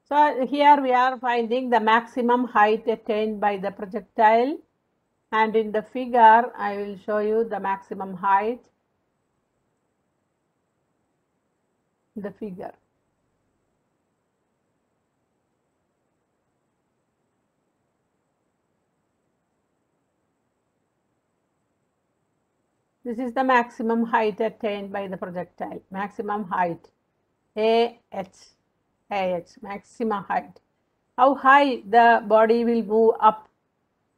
So here we are finding the maximum height attained by the projectile, and in the figure I will show you the maximum height in the figure. This is the maximum height attained by the projectile. Maximum height, AH, maximum height. How high the body will move up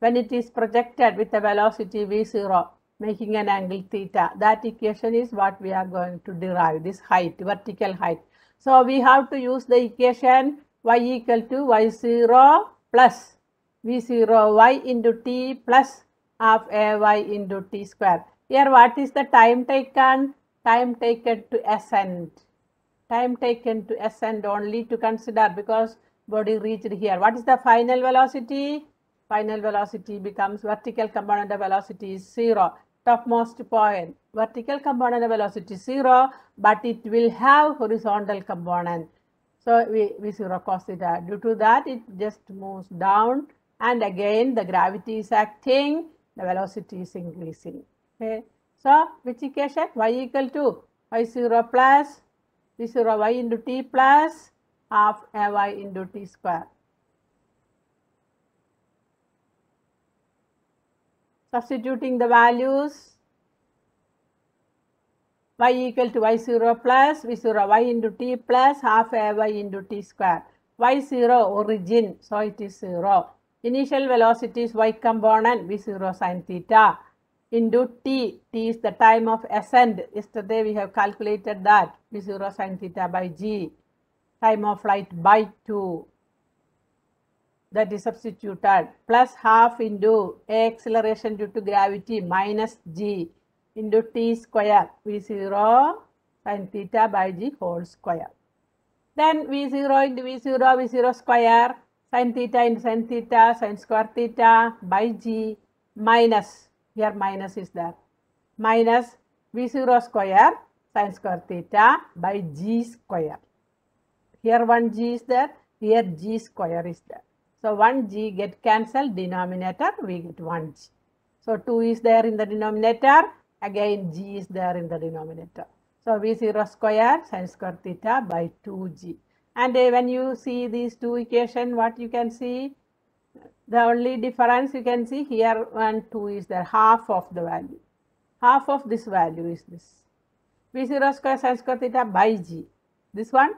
when it is projected with a velocity v0, making an angle theta. That equation is what we are going to derive, this height, vertical height. So we have to use the equation y equal to y0 plus v0 y into t plus half ay into t square. Here what is the time taken? Time taken to ascend. Time taken to ascend only to consider, because body reached here. What is the final velocity? Final velocity becomes vertical component of velocity is 0. Topmost point, vertical component of velocity 0, but it will have horizontal component. So v0 cos theta. Due to that, it just moves down, and again the gravity is acting, the velocity is increasing. Okay. So which equation? Y equal to y0 plus v0 y into t plus half ay into t square. Substituting the values, y equal to y0 plus v0 y into t plus half ay into t square. y0 origin, so it is 0. Initial velocity is y component v0 sin theta into t. T is the time of ascent. Yesterday we have calculated that v0 sin theta by g. Time of flight by 2. That is substituted, plus half into acceleration due to gravity minus g into t square v0 sin theta by g whole square. Then v0 into v0 square sin theta into sin theta sin square theta by g minus, here minus is there, minus v0 square sin square theta by g square. Here one g is there, here g square is there. So 1g get cancelled, denominator we get 1g. So 2 is there in the denominator, again g is there in the denominator. So v0 square sin square theta by 2g. And when you see these two equations, what you can see? The only difference you can see here 1, 2 is there, half of the value. Half of this value is this. v0 square sin square theta by g. This one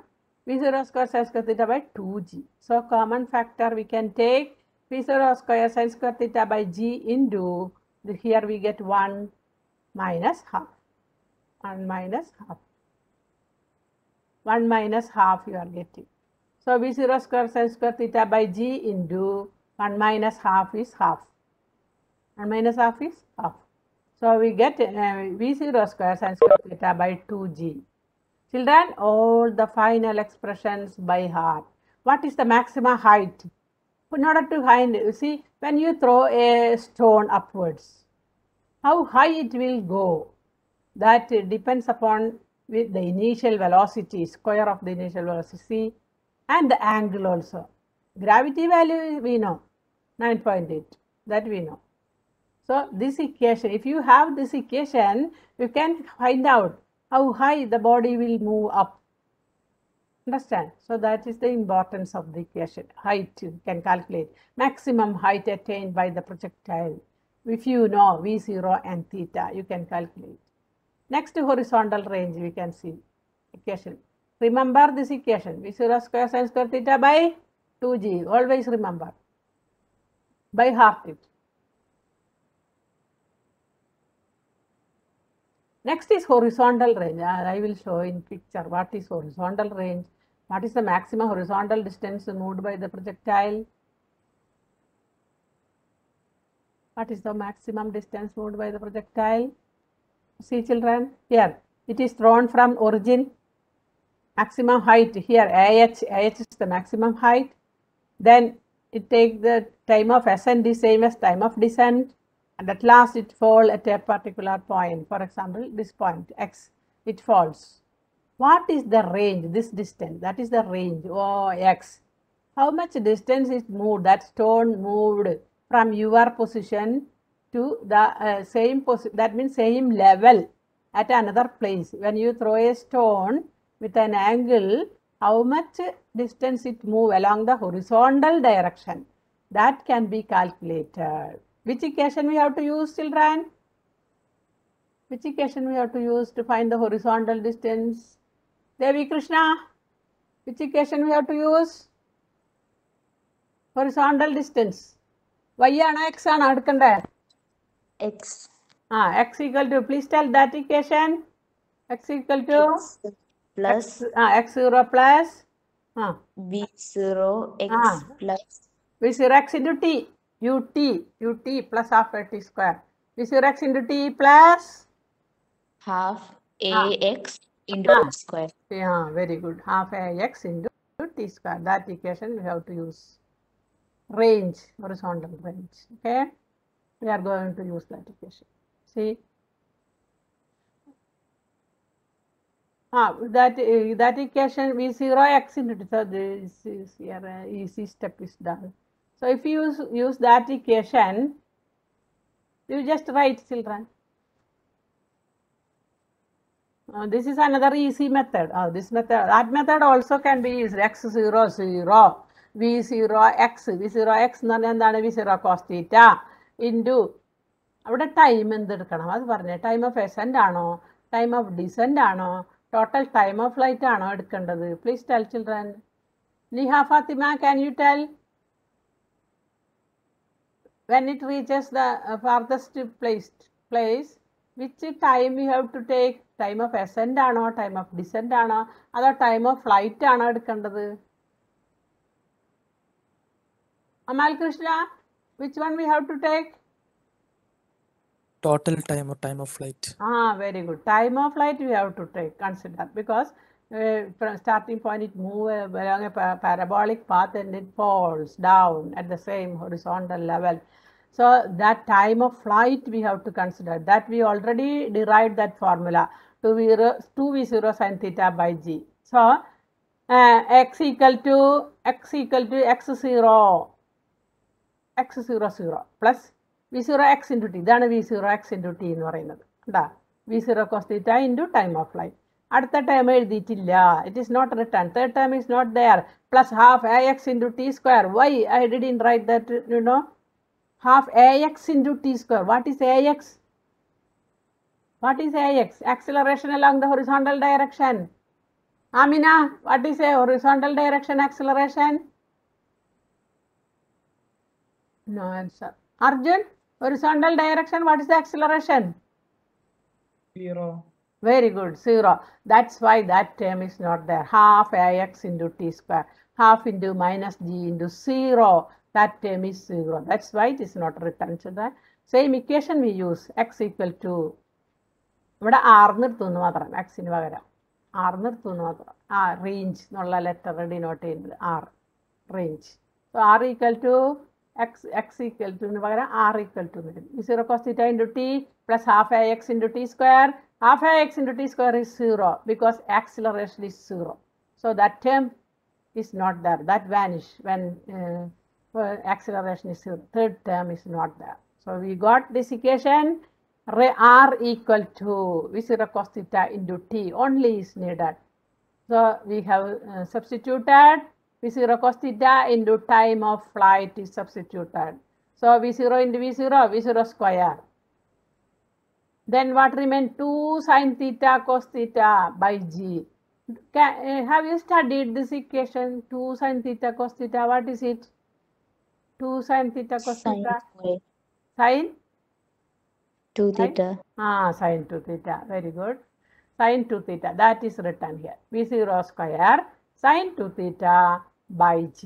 v0 square sin square theta by 2g. So common factor we can take v0 square sin square theta by g into, here we get 1 minus half. 1 minus half. 1 minus half you are getting. So v0 square sin square theta by g into 1 minus half is half. 1 minus half is half. So we get v0 square sin square theta by 2g. Children, all the final expressions by heart. What is the maximum height? In order to find, see, when you throw a stone upwards, how high it will go, that depends upon with the initial velocity, square of the initial velocity, and the angle also. Gravity value we know, 9.8, that we know. So this equation, if you have this equation, you can find out how high the body will move up. Understand? So that is the importance of the equation. Height you can calculate. Maximum height attained by the projectile. If you know v0 and theta, you can calculate. Next, horizontal range we can see. Equation. Remember this equation. v0 square sin square theta by 2g. Always remember. By heart it. Next is horizontal range. I will show in picture what is horizontal range. What is the maximum horizontal distance moved by the projectile? What is the maximum distance moved by the projectile? See children, here it is thrown from origin. Maximum height here, AH is the maximum height. Then it takes the time of ascent is same as time of descent. And at last it falls at a particular point. For example, this point x, it falls. What is the range, this distance? That is the range, x. how much distance is moved, that stone moved from your position to the same position, that means same level at another place. When you throw a stone with an angle, how much distance it move along the horizontal direction, that can be calculated. Which equation we have to use, children? Which equation we have to use to find the horizontal distance? Devi Krishna, which equation we have to use? Horizontal distance. Y ആണ് x ആണ് എടുക്കണ്ടേ? x x equal to, please tell that equation. X equal to plus x0 plus v0 x plus v0 x into t, ut plus half a t square. v0 x into t plus half ax into t square. Yeah, very good. Half ax into t square. That equation we have to use. Range, horizontal range. Okay, we are going to use that equation. See, that equation v0 x into t. So this is here easy step is done. So if you use that equation, you just write, children. This is another easy method. That method also can be used. x0 0 v0 x എന്ന് പറഞ്ഞാൽ എന്താണ്? v0 cos theta into അവിടെ time എന്തെടുക്കണം അത് പറഞ്ഞേ. Time of ascend ആണോ, time of descend ആണോ, total time of flight ആണോ എടുക്കേണ്ടത്? Please tell children. Niha Fatima, can you tell when it reaches the farthest place which time we have to take? Time of ascent ആണോ, time of descent ആണോ, അതോ time of flight ആണോ എടുക്കേണ്ടത്? Amal Krishna, which one we have to take? Total time or time of flight. Very good. Time of flight we have to take, consider, because from starting point it moves along a parabolic path and it falls down at the same horizontal level. So that time of flight we have to consider. That we already derived that formula, 2v0 sin theta by g. So x equal to x0 plus v0 x into t. ഇതാണ് v0 x into t എന്ന് പറയുന്നത്. എന്താ? v0 cos theta into time of flight. അടുത്ത term എഴുതിയിട്ടില്ല. It is not written. Third term is not there. Plus half ax into t square. Why I didn't write that, you know? Half ax into t square. What is ax? What is ax? Acceleration along the horizontal direction. Amina, what is a horizontal direction acceleration? No answer. Arjun, horizontal direction, what is the acceleration? 0. Very good, 0. That's why that term is not there. Half ax into t square. Half into minus g into 0. That term is 0. That's why it is not written. So the same equation we use. X equal to, ഇവിടെ r നിർത്തുന്നു മാത്രം, എക്സിന് പകരം r നിർത്തുന്നു മാത്രം. Range എന്നുള്ള letter denote ചെയ്യുന്നത് r, range. So r equal to x equal to പകരം r equal to v0 cos theta into t plus half ax into t square. Half ax into t square is 0 because acceleration is 0. So that term is not there. That vanish when acceleration is 0. Third term is not there. So we got this equation. R equal to v0 cos theta into t only is needed. So we have substituted v0 cos theta into time of flight is substituted. So v0 into v0 square. Then what remains? 2 sin theta cos theta by g. Have you studied this equation? 2 sin theta cos theta, what is it? 2 sin theta cos theta. Sin 2 theta. Sin 2 theta. Very good. Sin 2 theta. That is written here. v0 square sin 2 theta by g.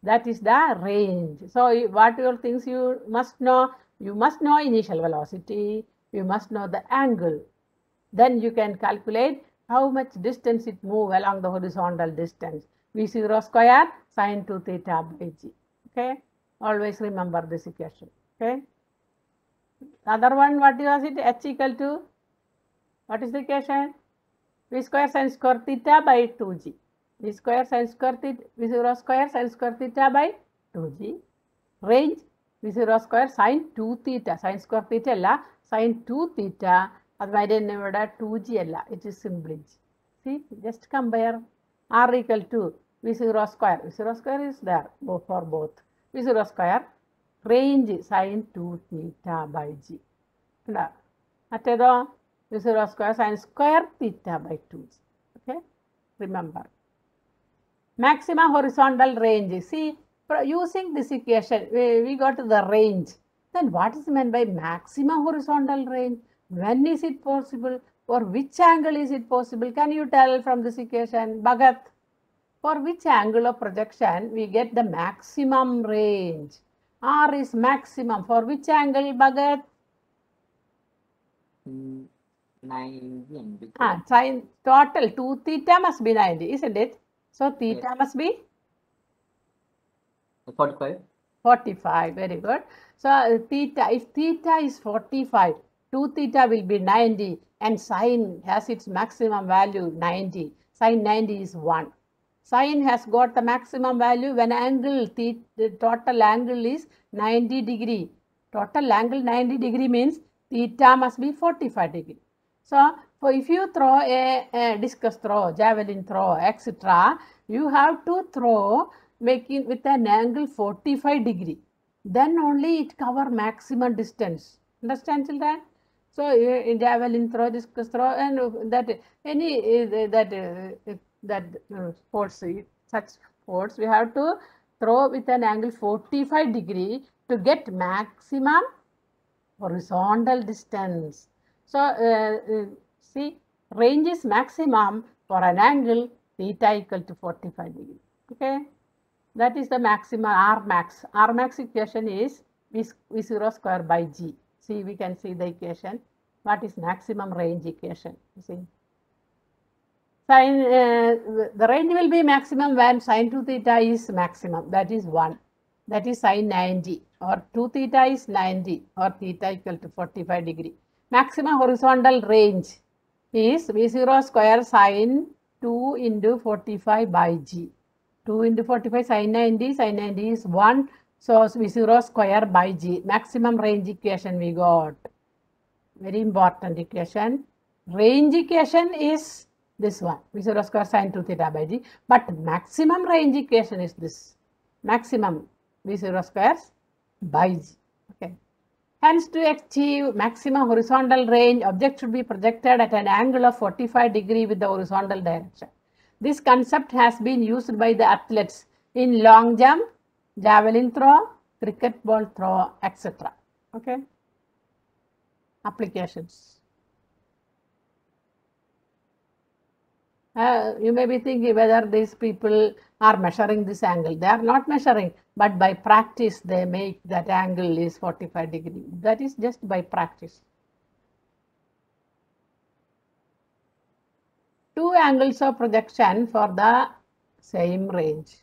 That is the range. So what are things you must know? You must know initial velocity. You must know the angle. Then you can calculate how much distance it move along the horizontal distance. v0 square sin 2 theta by g. Okay. Always remember this equation. Okay. Other one, what was it? H equal to, what is the equation? V square sin square theta by 2g. V square sin square theta, V0 square sin square theta by 2g. Range V0 square sin 2 theta, sin square theta alla, sin 2 theta, that's 2g alla, it is simply g. See, just compare r equal to V0 square. V0 square is there for both. V0 square range sin 2 theta by g. Attedo V0 square sin square theta by 2g. Okay, remember. Maximum horizontal range. See, using this equation, we got the range. Then what is meant by maximum horizontal range? When is it possible? For which angle is it possible? Can you tell from this equation? Bhagat, for which angle of projection we get the maximum range? R is maximum. For which angle, Bhagat? 90. Sin total 2 theta must be 90, isn't it? So theta must be 45. 45, very good. So theta, if theta is 45, 2 theta will be 90 and sine has its maximum value 90. Sine 90 is 1. Sine has got the maximum value when angle, the total angle is 90 degree. Total angle 90 degree means theta must be 45 degree. So, if you throw a discus throw, javelin throw, etc., you have to throw making with an angle 45 degree. Then only it cover maximum distance. Understand, children? So, in javelin throw, discus throw, and that any sports, such sports, we have to throw with an angle 45 degree to get maximum horizontal distance. So, see, range is maximum for an angle theta equal to 45 degree. Okay, that is the maximum R max. R max equation is V0 square by G. See, we can see the equation. What is maximum range equation? You see, the range will be maximum when sin 2 theta is maximum. That is 1. That is sin 90, or 2 theta is 90, or theta equal to 45 degree. Maximum horizontal range is V0 square sin 2 into 45 by G. 2 into 45 sin 90 is 1. So, V0 square by G. Maximum range equation we got. Very important equation. Range equation is this one. V0 square sin 2 theta by G. But maximum range equation is this. Maximum V0 square by G. Okay. Hence, to achieve maximum horizontal range, object should be projected at an angle of 45 degree with the horizontal direction. This concept has been used by the athletes in long jump, javelin throw, cricket ball throw, etc. Okay. Applications. You may be thinking whether these people are measuring this angle. They are not measuring, but by practice they make that angle is 45 degree. That is just by practice. Two angles of projection for the same range.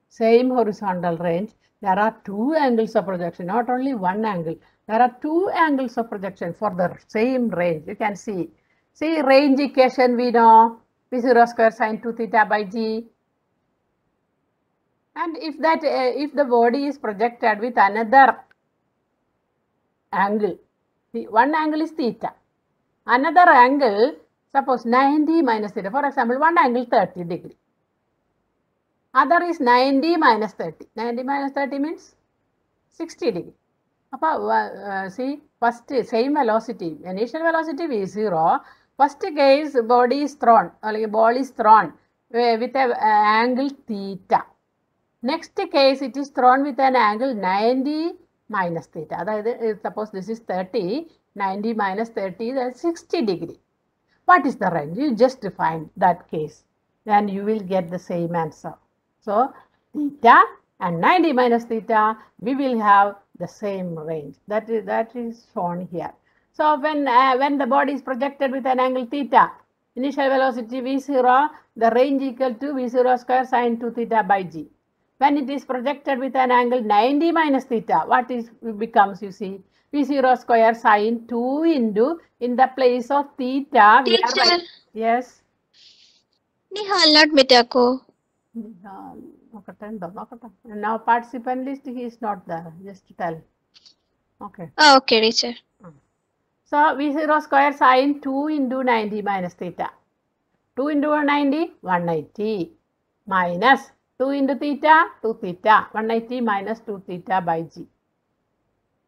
Same horizontal range. There are two angles of projection, not only one angle. There are two angles of projection for the same range. You can see. See, range equation we know, V0 square sin 2 theta by G. And if the body is projected with another angle, see, one angle is theta. Another angle, suppose 90 minus theta. For example, one angle 30 degree. Other is 90 minus 30. 90 minus 30 means 60 degree. See, first same velocity, initial velocity V0. First case, body is thrown, or ball is thrown with an angle theta. Next case, it is thrown with an angle 90 minus theta. Suppose this is 30, 90 minus 30, that's 60 degree. What is the range? You just find that case. Then you will get the same answer. So, theta and 90 minus theta, we will have the same range. That is shown here. So, when the body is projected with an angle theta, initial velocity V0, the range equal to V0 square sin 2 theta by G. When it is projected with an angle 90 minus theta, what is becomes, you see, V0 square sin 2 into, in the place of theta, we are Teacher. yes. not Mitako. Now participant list he is not there. Just tell. Okay. Oh, okay, teacher. So V0 square sine 2 into 90 minus theta. 2 into 190, 180 minus 2 into theta, 2 theta. 180 minus 2 theta by g.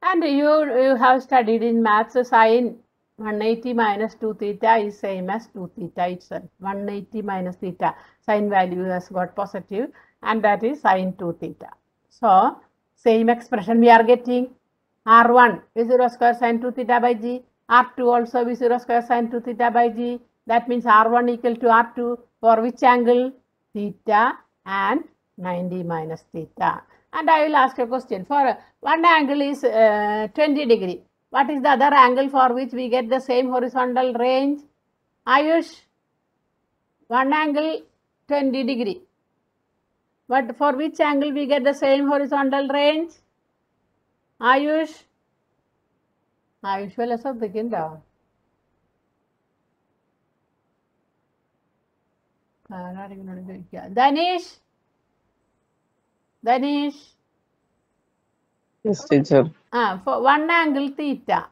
And you have studied in maths sine 180 minus 2 theta is same as 2 theta itself. 180 minus theta. Sine value has got positive and that is sine 2 theta. So, same expression we are getting. R1 V0 square sine 2 theta by g. R2 also V0 square sine 2 theta by g. That means R1 equal to R2 for which angle? Theta and 90 minus theta. And I will ask a question. For one angle is 20 degree. What is the other angle for which we get the same horizontal range? Ayush, one angle 20 degree. But for which angle we get the same horizontal range? Ayush? Ayush will also begin down. Danish? Danish? Yes, teacher. For one angle theta,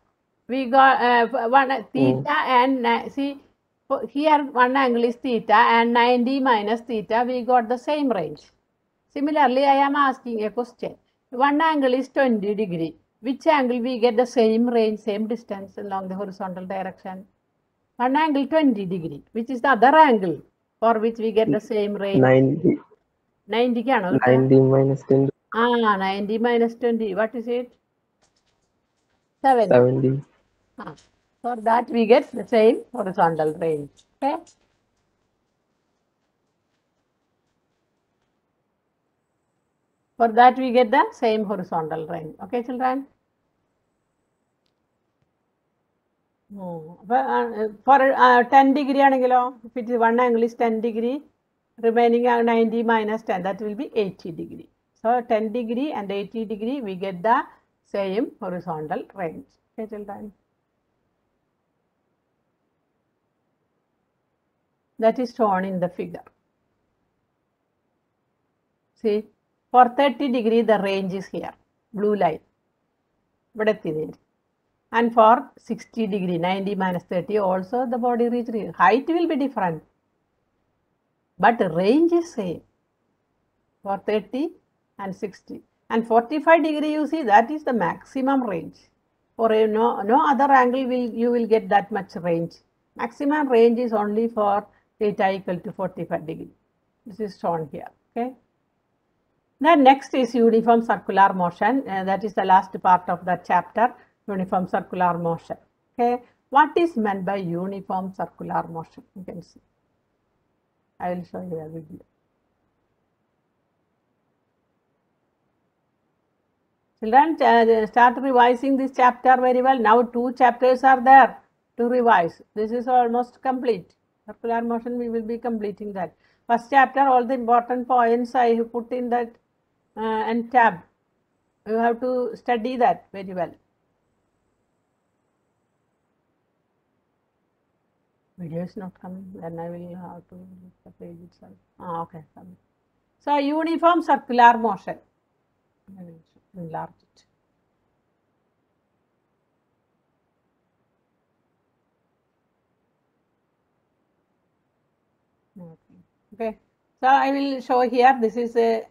we got one theta and see here one angle is theta and 90 minus theta, we got the same range. Similarly, I am asking a question. One angle is 20 degree. Which angle we get the same range, same distance along the horizontal direction? One angle 20 degree. Which is the other angle for which we get the same range? 90. 90 kano? 90 minus 10. 90 minus 20. What is it? 70. 70. For that we get the same horizontal range. Okay. For that we get the same horizontal range. Okay, children. For 10 degree, if it is one angle is 10 degree, remaining 90 minus 10, that will be 80 degree. So 10 degree and 80 degree, we get the same horizontal range. Okay, children. That is shown in the figure. See, for 30 degree, the range is here, blue line. And for 60 degree, 90 minus 30, also the body reach, height will be different. But range is same for 30 and 60. And 45 degree, you see, that is the maximum range. For no other angle you will get that much range. Maximum range is only for theta equal to 45 degree. This is shown here. Okay. Then next is uniform circular motion. That is the last part of that chapter, uniform circular motion. Okay. What is meant by uniform circular motion? You can see. I will show you a video. Children, start revising this chapter very well. Now 2 chapters are there to revise. This is almost complete. Circular motion, we will be completing that. First chapter, all the important points I have put in that and tab. You have to study that very well. Video is not coming, then I will have to look the page itself. Okay. So, uniform circular motion. I will enlarge it. Okay. So, I will show here, this is a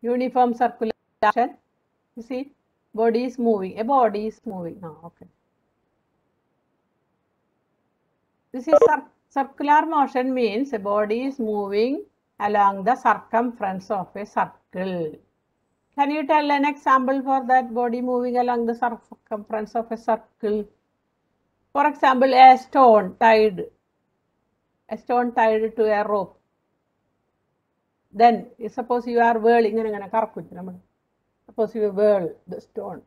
uniform circular motion. You see, body is moving, a body is moving. Okay. This is circular motion means a body is moving along the circumference of a circle. Can you tell an example for that body moving along the circumference of a circle? For example, a stone tied to a rope. Then, suppose you are whirling, suppose you whirl the stone.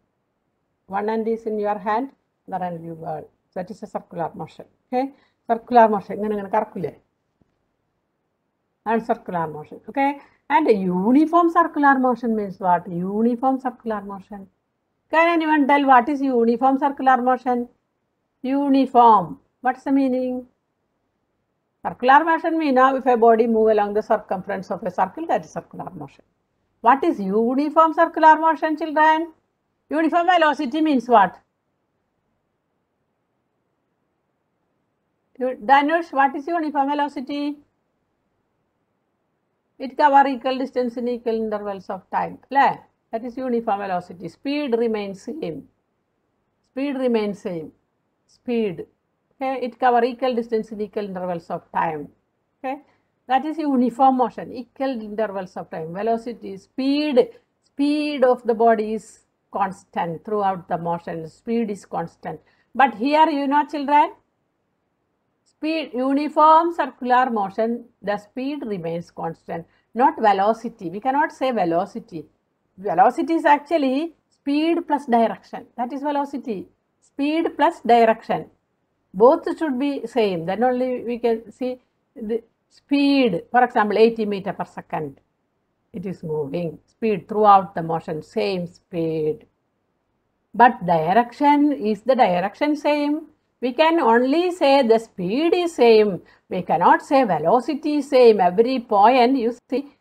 One end is in your hand, the other end you whirl. So that is a circular motion. Okay, circular motion. And circular motion. Okay, and a uniform circular motion means what? Uniform circular motion. Can anyone tell what is uniform circular motion? Uniform What's the meaning? Circular motion means if a body move along the circumference of a circle, that is circular motion. What is uniform circular motion, children? Uniform velocity means what? Danush, what is uniform velocity? It covers equal distance in equal intervals of time. That is uniform velocity. Speed remains same. Speed remains same. Speed. Okay, it covers equal distance in equal intervals of time. Okay, that is uniform motion, equal intervals of time. Velocity, speed of the body is constant throughout the motion. Speed is constant. But here, you know, children, speed, uniform circular motion, the speed remains constant, not velocity. We cannot say velocity. Velocity is actually speed plus direction. That is velocity. Speed plus direction. Both should be same. Then only we can see the speed. For example, 80 meters per second. It is moving. Speed throughout the motion, same speed. But direction, is the direction same? We can only say the speed is same. We cannot say velocity is same. Every point, you see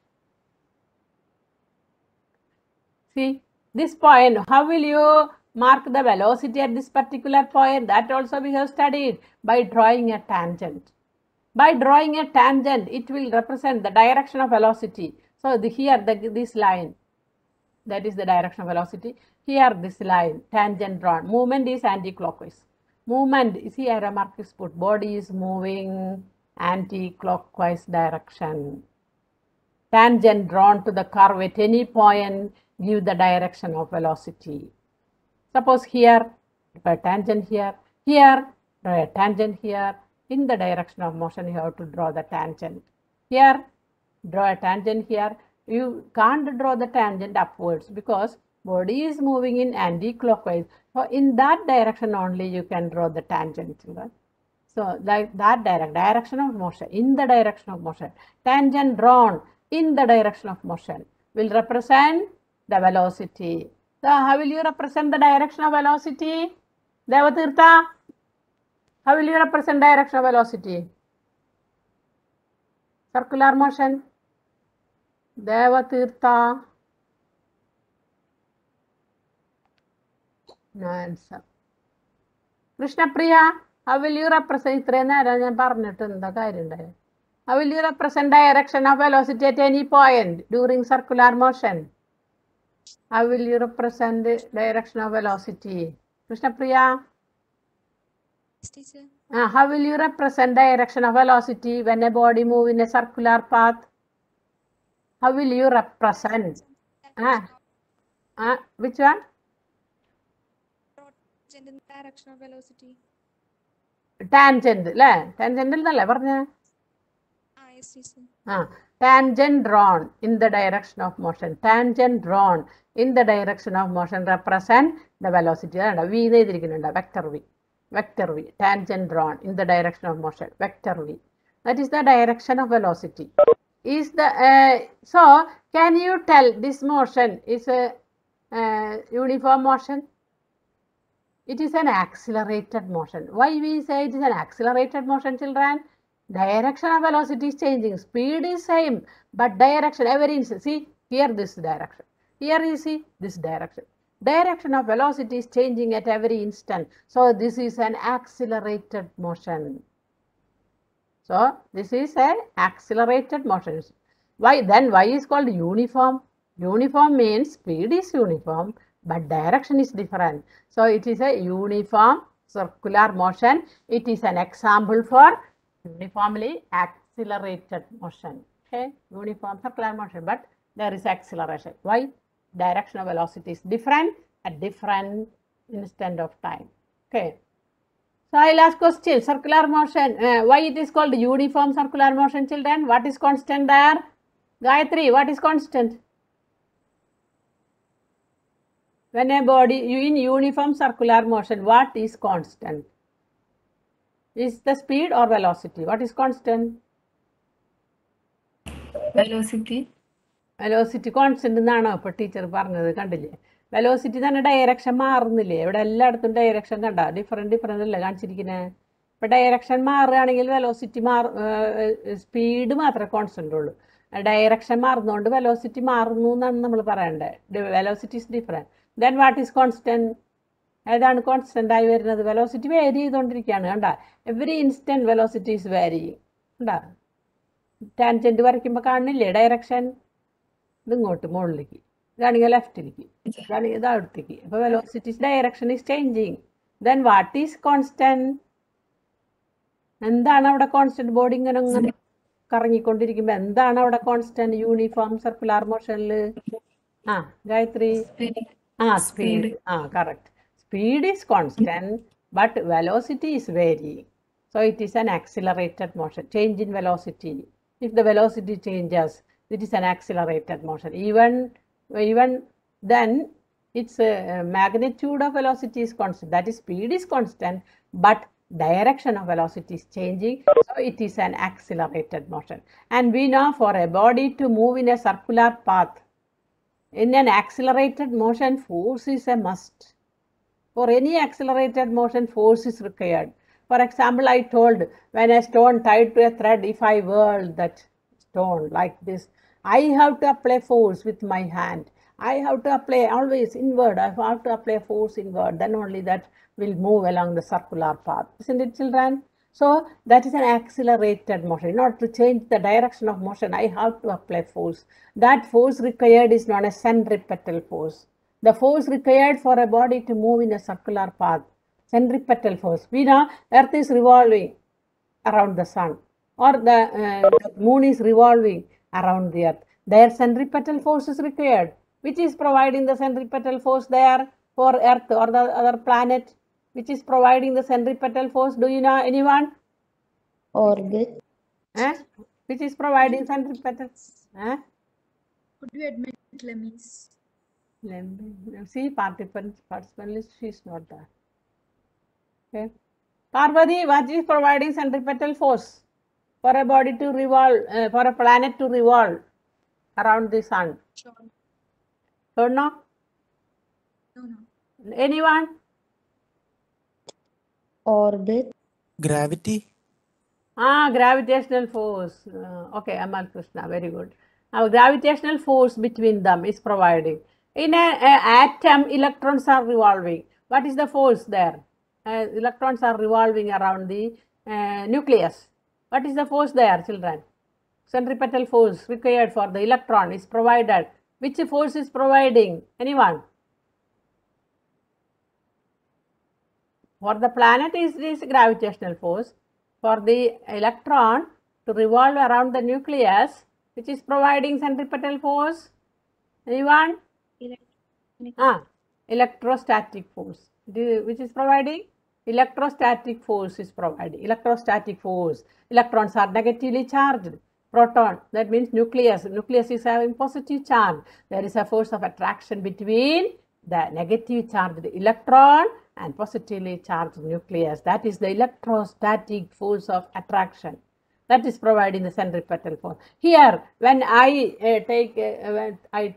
this point, how will you mark the velocity at this particular point? That also we have studied by drawing a tangent. By drawing a tangent, it will represent the direction of velocity. So this line, that is the direction of velocity. Here this line, tangent drawn. Movement is anti-clockwise. Movement, see arrow mark is put. Body is moving anti-clockwise direction. Tangent drawn to the curve at any point give the direction of velocity. Suppose here, draw a tangent here, draw a tangent here. In the direction of motion, you have to draw the tangent. Here, draw a tangent here. You can't draw the tangent upwards because body is moving in anti-clockwise. So, in that direction only you can draw the tangent. So, like that direction of motion, in the direction of motion. Tangent drawn in the direction of motion will represent the velocity. So, how will you represent the direction of velocity? Devatirtha, how will you represent direction of velocity? Circular motion. Devatirtha. No answer. Krishna Priya, how will you represent? How will you represent direction of velocity at any point during circular motion? How will you represent the direction of velocity? Krishna Priya? How will you represent direction of velocity when a body moves in a circular path? How will you represent? Which one? In the direction of velocity. Tangent, tangent tangent drawn in the direction of motion. Tangent drawn in the direction of motion represent the velocity. Vector V. Vector V. Tangent drawn in the direction of motion. Vector V. That is the direction of velocity. Is the so can you tell this motion is a uniform motion? It is an accelerated motion. Why we say it is an accelerated motion, children? Direction of velocity is changing. Speed is same, but direction every instant. See here this direction. Here you see this direction. Direction of velocity is changing at every instant. So this is an accelerated motion. So this is an accelerated motion. Why then? Why is called uniform? Uniform means speed is uniform, but direction is different. So it is a uniform circular motion. It is an example for uniformly accelerated motion. Okay, uniform circular motion, but there is acceleration. Why? Direction of velocity is different at different instant of time. Okay. So I'll ask question. Circular motion. Why it is called uniform circular motion, children? What is constant there? Gayatri, what is constant? When a body in uniform circular motion, what is constant? Is the speed or velocity? What is constant? Velocity. Velocity constant എന്നാണോ ഇപ്പോൾ teacher പറഞ്ഞത്? കണ്ടില്ലേ? Velocity തന്നെ direction മാറുന്നില്ലേ? ഇവിടെ എല്ലായിടത്തും direction കണ്ട different അല്ലേ കാണിച്ചിരിക്കുന്നത്? ഇപ്പോൾ ഡയറക്ഷൻ മാറുകയാണെങ്കിൽ വെലോസിറ്റി സ്പീഡ് മാത്രമേ കോൺസ്റ്റൻ്റ് ഉള്ളൂ. ഡയറക്ഷൻ മാറുന്നതുകൊണ്ട് വെലോസിറ്റി മാറുന്നു എന്നാണ് നമ്മൾ പറയേണ്ടത്. Velocity is different. Then what is constant? ഏതാണ് കോൺസ്റ്റൻ്റ് ആയി വരുന്നത്? വെലോസിറ്റി വേരി ചെയ്തുകൊണ്ടിരിക്കുകയാണ്. കണ്ട, every instant velocity is varying. കണ്ട, ടാൻജൻറ്റ് വരയ്ക്കുമ്പോൾ കാണുന്നില്ലേ ഡയറക്ഷൻ? ഇതിങ്ങോട്ട് മുകളിലേക്ക്, ഇതാണെങ്കിൽ ലെഫ്റ്റിലേക്ക്, ഇതാണെങ്കിൽ ഇതടുത്തേക്ക്. അപ്പോൾ velocity direction is changing. Then what is constant? എന്താണ് അവിടെ കോൺസ്റ്റൻറ്റ്? ബോഡി ഇങ്ങനെ കറങ്ങിക്കൊണ്ടിരിക്കുമ്പോൾ എന്താണ് അവിടെ കോൺസ്റ്റൻറ്റ്? യൂണിഫോം സർക്കുലർ മോഷനിൽ Gayathri speed. Correct. Speed is constant, but velocity is varying. So it is an accelerated motion, change in velocity. If the velocity changes, it is an accelerated motion. Even then, its magnitude of velocity is constant. That is, speed is constant, but direction of velocity is changing. So it is an accelerated motion. And we know for a body to move in a circular path, in an accelerated motion, force is a must. For any accelerated motion, force is required. For example, I told, when a stone tied to a thread, if I whirl that stone like this, I have to apply force with my hand. I have to apply always inward. I have to apply force inward. Then only that will move along the circular path. Isn't it, children? So that is an accelerated motion. In order to change the direction of motion, I have to apply force. That force required is known as centripetal force. The force required for a body to move in a circular path, centripetal force. We know Earth is revolving around the sun, or the moon is revolving around the Earth. Their centripetal force is required. Which is providing the centripetal force there for Earth or the other planet? Which is providing the centripetal force? Do you know anyone? Orbit. Which is providing centripetal? Could you admit Lemmy's? See, participant list, she is not there. Okay. Parvati, what is providing centripetal force for a body to revolve, for a planet to revolve around the sun? Don't know? No. Anyone? Orbit. Gravity. Gravitational force. Okay, Amal Krishna, very good. Now, gravitational force between them is providing. In an atom, electrons are revolving. What is the force there? Electrons are revolving around the nucleus. What is the force there, children? Centripetal force required for the electron is provided. Which force is providing? Anyone? For the planet is this gravitational force. For the electron to revolve around the nucleus, which is providing centripetal force? Anyone? Electrostatic force. Which is providing? Electrostatic force is providing. Electrostatic force. Electrons are negatively charged. Proton, that means nucleus. Nucleus is having positive charge. There is a force of attraction between the negative charged electron and positively charged nucleus. That is the electrostatic force of attraction. That is providing the centripetal force. Here, when I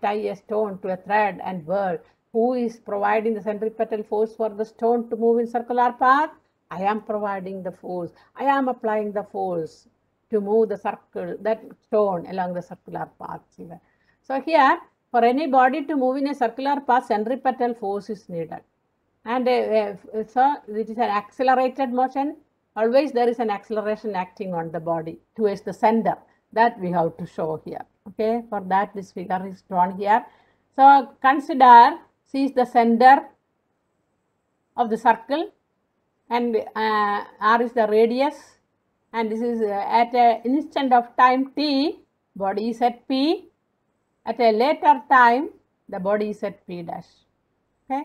tie a stone to a thread and whirl, who is providing the centripetal force for the stone to move in circular path? I am providing the force. I am applying the force to move the circle, that stone along the circular path. So here, for any body to move in a circular path, centripetal force is needed. And so it is an accelerated motion. Always there is an acceleration acting on the body towards the center. That we have to show here. Okay, for that this figure is drawn here. So consider, see the center of the circle, and R is the radius, and this is at an instant of time t, body is at P. At a later time, the body is at P dash. Okay.